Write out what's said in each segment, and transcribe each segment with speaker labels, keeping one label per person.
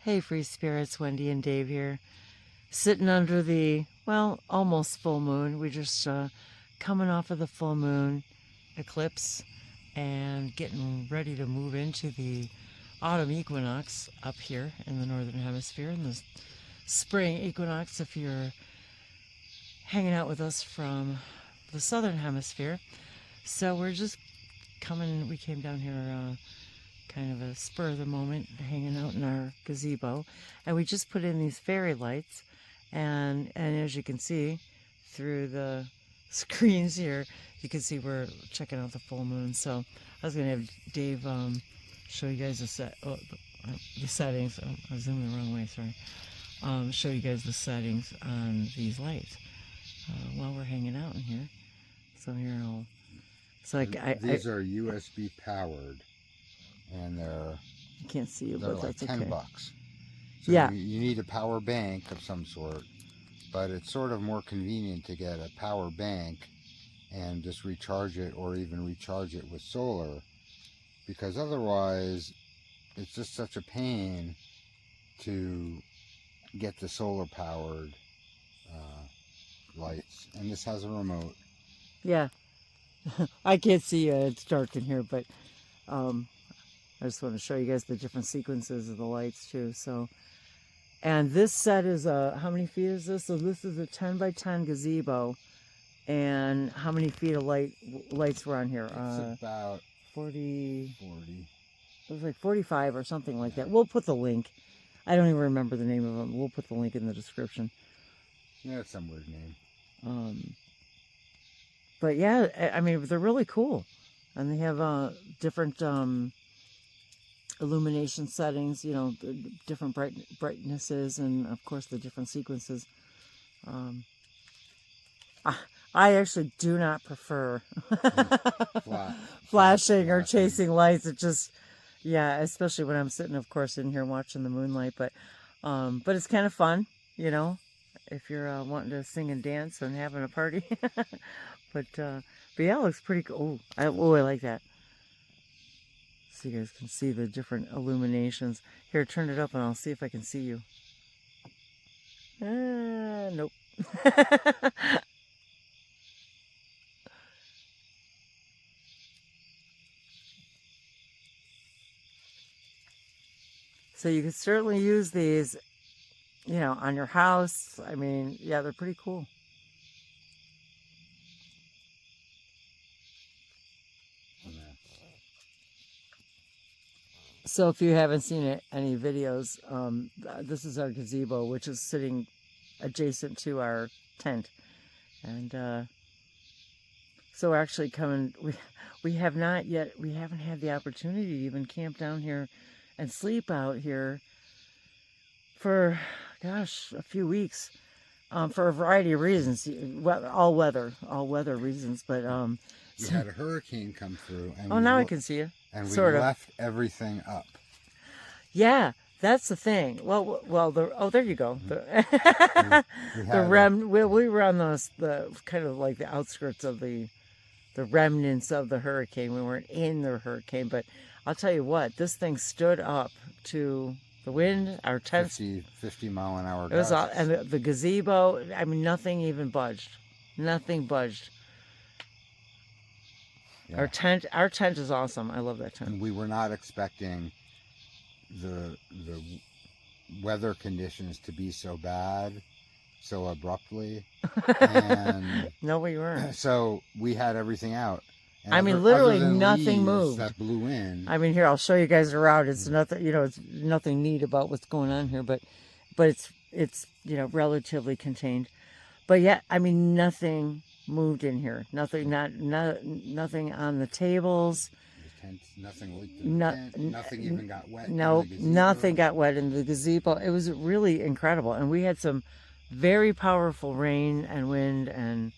Speaker 1: Hey, free spirits, Wendy and Dave here. Sitting under the, well, almost full moon. We're just coming off of the full moon eclipse and getting ready to move into the autumn equinox up here in the northern hemisphere, and the spring equinox if you're hanging out with us from the southern hemisphere. So we're just we came down here kind of a spur of the moment, hanging out in our gazebo, and we just put in these fairy lights, and as you can see through the screens here, you can see we're checking out the full moon. So I was gonna have Dave show you guys the settings. Oh, I was zooming the wrong way, sorry. Show you guys the settings on these lights while we're hanging out in here. So here
Speaker 2: these are USB powered, and they're
Speaker 1: I can't see you,
Speaker 2: they're
Speaker 1: but
Speaker 2: like
Speaker 1: that's
Speaker 2: $10.
Speaker 1: okay.
Speaker 2: So
Speaker 1: yeah,
Speaker 2: you need a power bank of some sort, but it's sort of more convenient to get a power bank and just recharge it, or even recharge it with solar, because otherwise it's just such a pain to get the solar powered lights. And this has a remote.
Speaker 1: Yeah. I can't see you, it's dark in here, but I just want to show you guys the different sequences of the lights too. So, and this set is how many feet is this? So this is a 10 by 10 gazebo, and how many feet of lights were on here?
Speaker 2: It's about
Speaker 1: 40.
Speaker 2: 40.
Speaker 1: It was like 45 or something like that. We'll put the link. I don't even remember the name of them. We'll put the link in the description.
Speaker 2: Yeah, it's some weird name.
Speaker 1: But yeah, I mean, they're really cool. And they have different illumination settings, you know, different brightnesses, and of course the different sequences. I actually do not prefer flashing or chasing lights. It just, yeah, especially when I'm sitting, of course, in here watching the moonlight. But it's kind of fun, you know, if you're wanting to sing and dance and having a party. But yeah, it looks pretty cool. I like that. So you guys can see the different illuminations. Here, turn it up and I'll see if I can see you. Nope. So you can certainly use these, you know, on your house. I mean, yeah, they're pretty cool. So if you haven't seen any videos, this is our gazebo, which is sitting adjacent to our tent. And so we're actually coming, we haven't had the opportunity to even camp down here and sleep out here for, gosh, a few weeks, for a variety of reasons. Well, all weather reasons, but
Speaker 2: we had a hurricane come through, and
Speaker 1: now I can see you.
Speaker 2: And we
Speaker 1: sort
Speaker 2: left everything up.
Speaker 1: Yeah, that's the thing. Well, there you go. We were on the kind of like the outskirts of the remnants of the hurricane. We weren't in the hurricane, but I'll tell you what, this thing stood up to the wind. Our tent,
Speaker 2: 50 mile an hour.
Speaker 1: It was all, and the gazebo. I mean, nothing even budged. Nothing budged. Yeah. Our tent is awesome. I love that tent.
Speaker 2: And we were not expecting the weather conditions to be so bad so abruptly. And
Speaker 1: no, we weren't.
Speaker 2: So we had everything out. And
Speaker 1: I mean, literally
Speaker 2: leaves
Speaker 1: nothing moved.
Speaker 2: That blew in.
Speaker 1: I mean, here, I'll show you guys around. It's nothing, you know, it's nothing neat about what's going on here, but it's you know, relatively contained. But yeah, I mean, nothing moved in here. Nothing on the tables.
Speaker 2: The tent, nothing leaked in the tent. Nothing even got wet.
Speaker 1: No, nothing got wet in the gazebo. It was really incredible, and we had some very powerful rain and wind and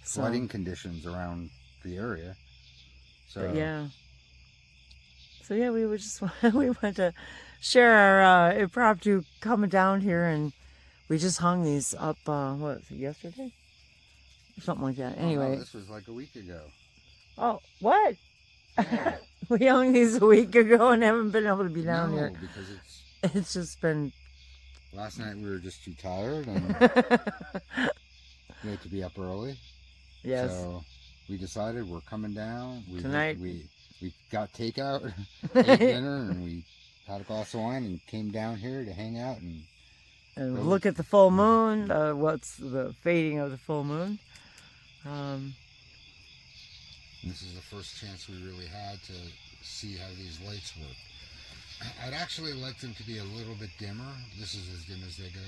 Speaker 2: flooding conditions around the area. So
Speaker 1: yeah, we were just we went to share our impromptu coming down here, and we just hung these up. What was it, yesterday? Something like that. Anyway,
Speaker 2: no, this was like a week ago.
Speaker 1: Oh, what?
Speaker 2: Yeah.
Speaker 1: We hung these a week ago and haven't been able to be down here.
Speaker 2: Because
Speaker 1: It's just been.
Speaker 2: Last night we were just too tired and we had to be up early.
Speaker 1: Yes.
Speaker 2: So we decided we're coming down.
Speaker 1: Tonight.
Speaker 2: We got takeout, ate dinner, and we had a glass of wine and came down here to hang out
Speaker 1: and look at the full moon. What's the fading of the full moon?
Speaker 2: This is the first chance we really had to see how these lights work. I'd actually like them to be a little bit dimmer. This is as dim as they go.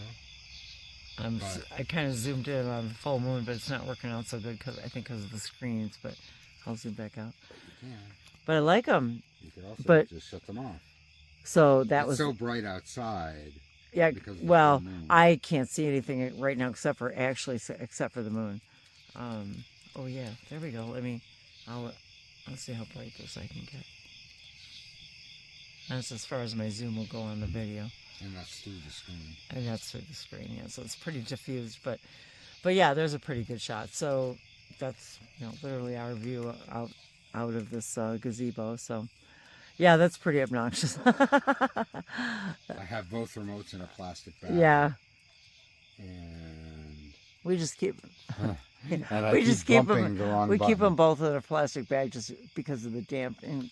Speaker 1: I kind of zoomed in on the full moon, but it's not working out so good because of the screens. But I'll zoom back out.
Speaker 2: You can.
Speaker 1: But I like them.
Speaker 2: You could also just shut them off.
Speaker 1: So
Speaker 2: it's so bright outside.
Speaker 1: Yeah. Well, I can't see anything right now except for the moon. Oh yeah, there we go. I'll see how bright this I can get. That's as far as my zoom will go on the video.
Speaker 2: And that's through the screen.
Speaker 1: And that's through the screen, yeah. So it's pretty diffused, but yeah, there's a pretty good shot. So that's literally our view out of this gazebo. So yeah, that's pretty obnoxious.
Speaker 2: I have both remotes in a plastic bag.
Speaker 1: Yeah.
Speaker 2: And
Speaker 1: we just keep.
Speaker 2: And we keep
Speaker 1: them both in a plastic bag just because of the damp, and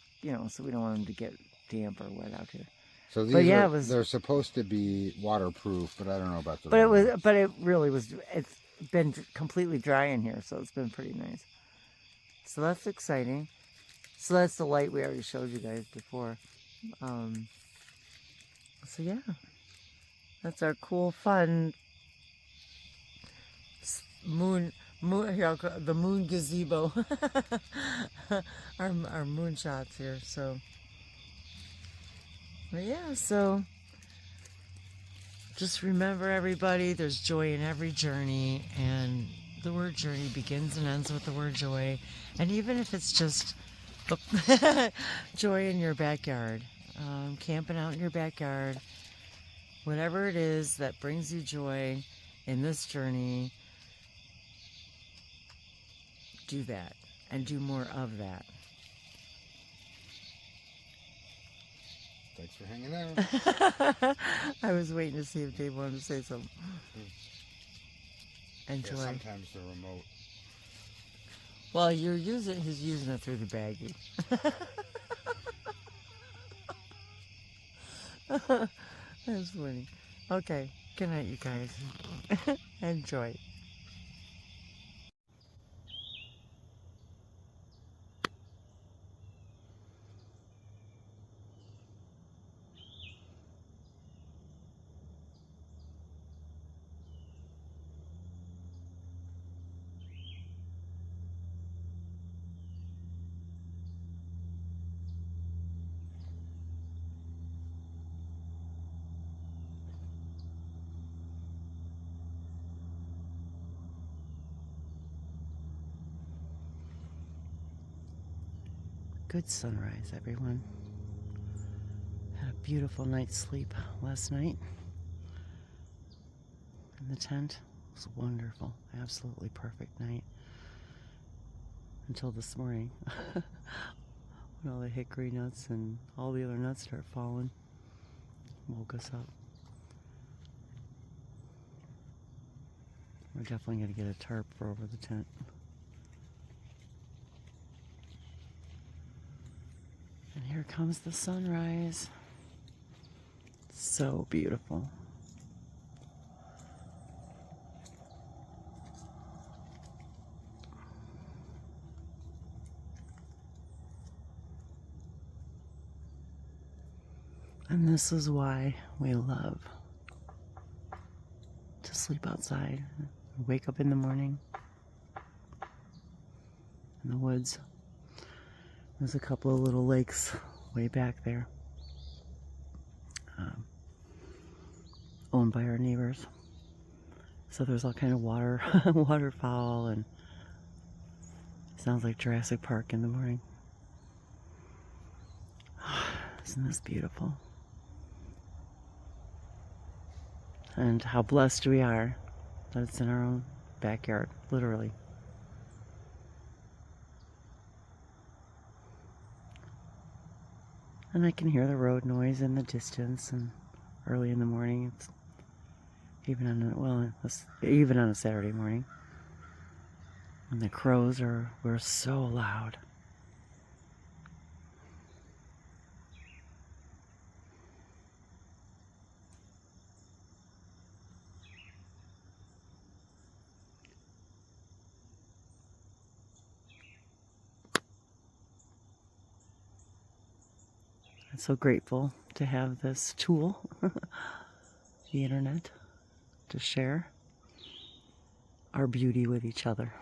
Speaker 1: so we don't want them to get damp or wet out here.
Speaker 2: So they're supposed to be waterproof, but I don't know about the.
Speaker 1: But it really was. It's been completely dry in here, so it's been pretty nice. So that's exciting. So that's the light we already showed you guys before. So yeah, that's our cool, fun moon. Here, the moon gazebo. our moon shots here. So. But yeah, so just remember, everybody, there's joy in every journey, and the word journey begins and ends with the word joy. And even if it's just joy in your backyard, camping out in your backyard, whatever it is that brings you joy in this journey, do that and do more of that.
Speaker 2: Thanks for hanging out.
Speaker 1: I was waiting to see if Dave wanted to say something. Enjoy.
Speaker 2: Yeah, sometimes the remote.
Speaker 1: Well, he's using it through the baggie. That's funny. Okay, good night, you guys. Enjoy. Good sunrise, everyone. Had a beautiful night's sleep last night in the tent. It was wonderful. Absolutely perfect night. Until this morning. When all the hickory nuts and all the other nuts start falling. Woke us up. We're definitely going to get a tarp for over the tent. And here comes the sunrise. So beautiful. And this is why we love to sleep outside, wake up in the morning in the woods. There's a couple of little lakes way back there, owned by our neighbors. So there's all kind of waterfowl, and sounds like Jurassic Park in the morning. Isn't this beautiful? And how blessed we are that it's in our own backyard, literally. And I can hear the road noise in the distance, and early in the morning. It's even even on a Saturday morning. And the crows were so loud. I'm so grateful to have this tool, the internet, to share our beauty with each other.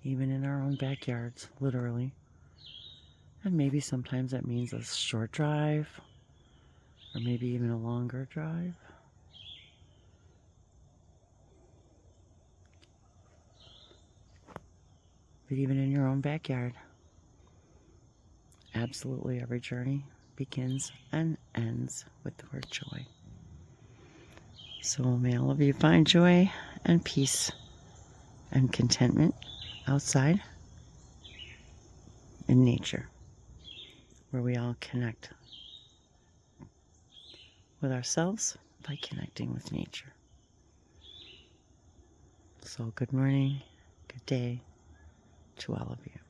Speaker 1: Even in our own backyards, literally. And maybe sometimes that means a short drive, or maybe even a longer drive. But even in your own backyard, absolutely every journey begins and ends with the word joy. So may all of you find joy and peace and contentment outside in nature, where we all connect with ourselves by connecting with nature. So good morning, good day to all of you.